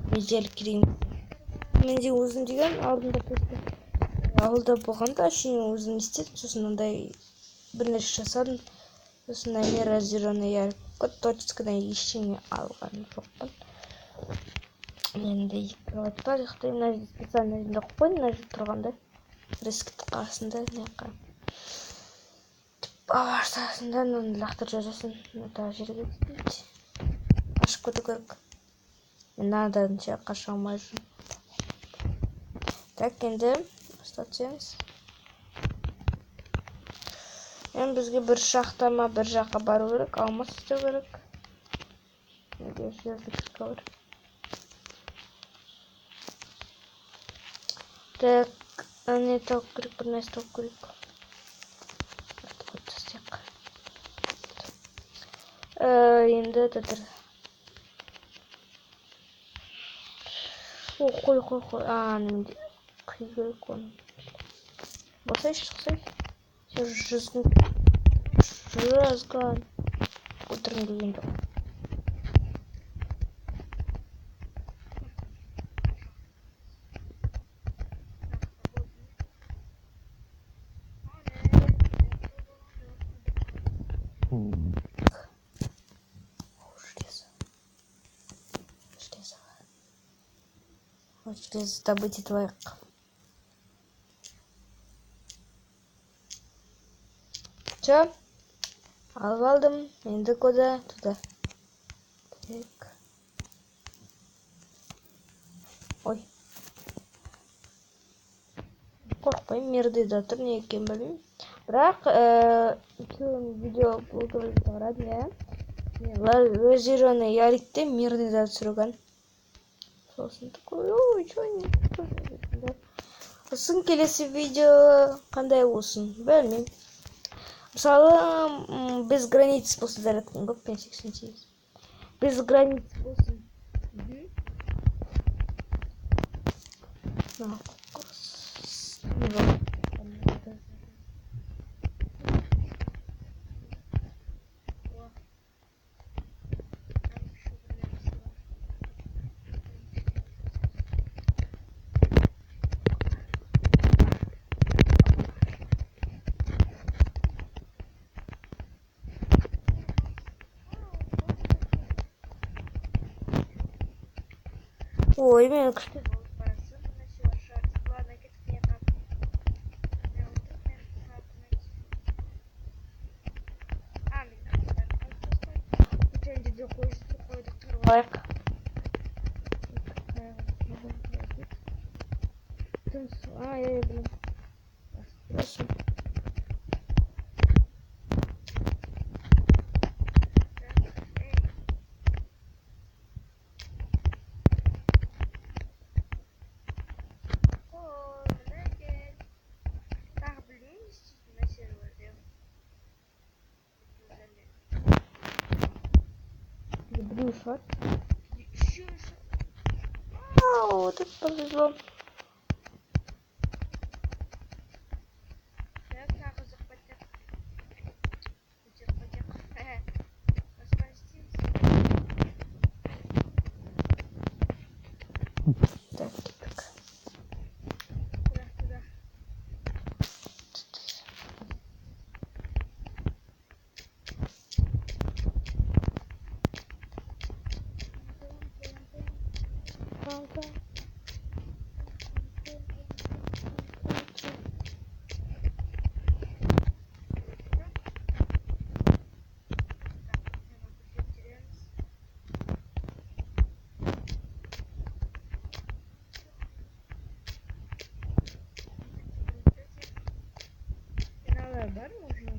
Межелік кирейм. Менде өзім деген алдында ауылда болғанда әшейін өзім істедім, сосын андай бір нәрсе жасадым. Сосын разъяренный ярик точкадан ештеңе алған жоқпын. Менде екі кровать бар, ұйықтаймын. Мына жерде специально жерінде қойып қойдым, мына жерде тұрғанда рискіт қасында неқа баварсасында мынаны лақтырып жазасын. Тағы жерге түспейді. Ашып кету керек. Мен мынаданша қаша алмай жүрмін. Так, енді ұстатсаңыз. Енді бізге бір шақтама бір жаққа бару керек, алмас істеу керек. Неге жерді кіркі бар. Так, не тауып керек, бір нәрсе тауып керек. Енді дәдір. Қой. Неменде қи керек оны. Басайшы, шықсайшы. Жазған. Отырын келген жоқ. Через добыть твоих. Че? Алып алдым. Енді куда? Туда. Так. Ой. Қорқпаймын, мерді да тұр, не екен білмеймін. Бірақ видео блогер шығарады, иә. Разъяренный ярикте мерді да түсірген. Сосын такой, ой, чё не? Сосын келесі видео қандай болсын, білмеймін. Мысалы, без границ болсын зарядкам көп, пен 88. Без границ болсын. Ой, мен күшті. Лайк. Я блин. Хорошо. Люблю шот. Ау, так повезло. Так. Бар можно?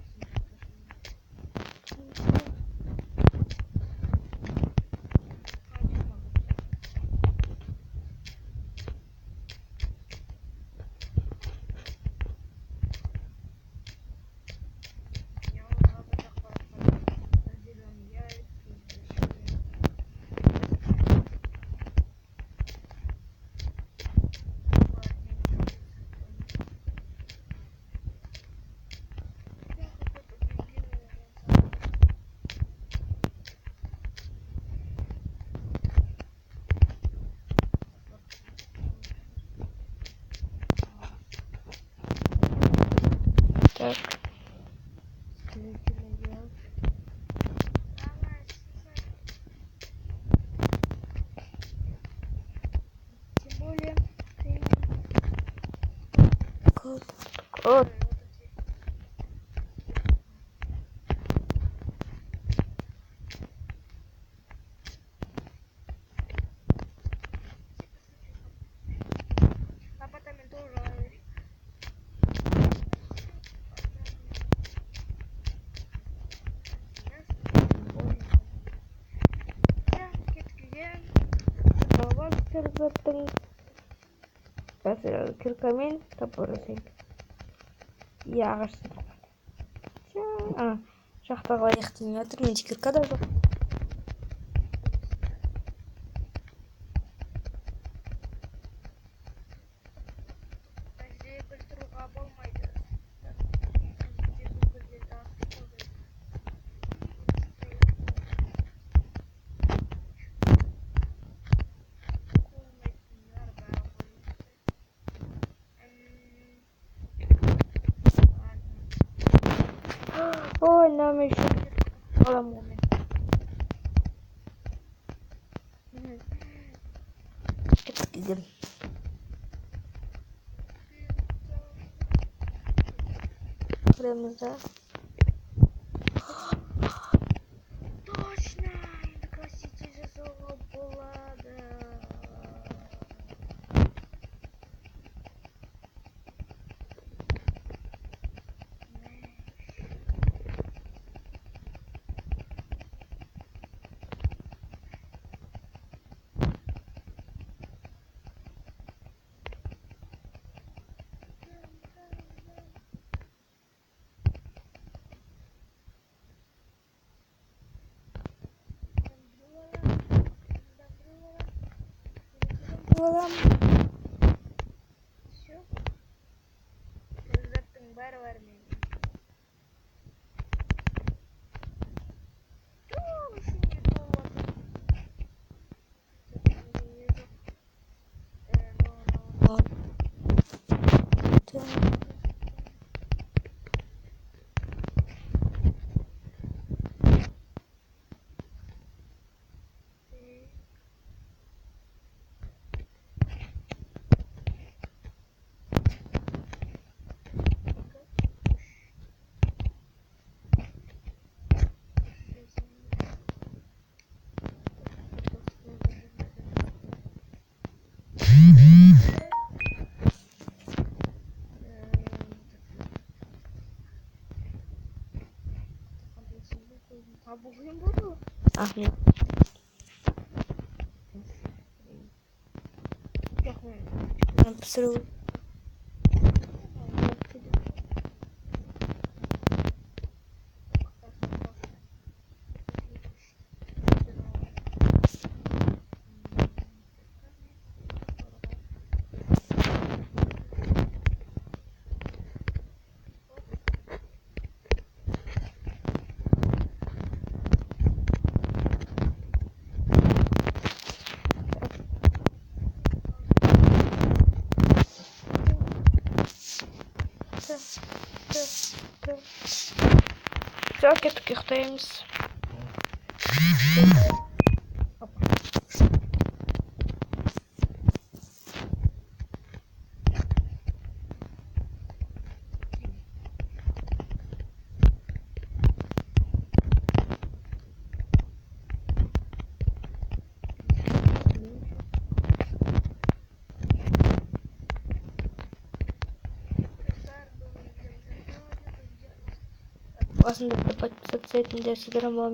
Вот. Апартамент тоже. Кыргыздын киркамен топор эсең. Ягыш. Жактагы аяктын жатыр, мен кирка да жок. Ой, нам еще поломали. Кеттик идем. Кіреміз да. Точно! Краситель жасауға болады. Балам. Все. Кыргыздың бәрі бар менде. Табуғым болды. Ахмет. Жоқ, мен Пісіру. Все, кеттік ұйықтаймыз. Классно подписаться, это для Инстаграма.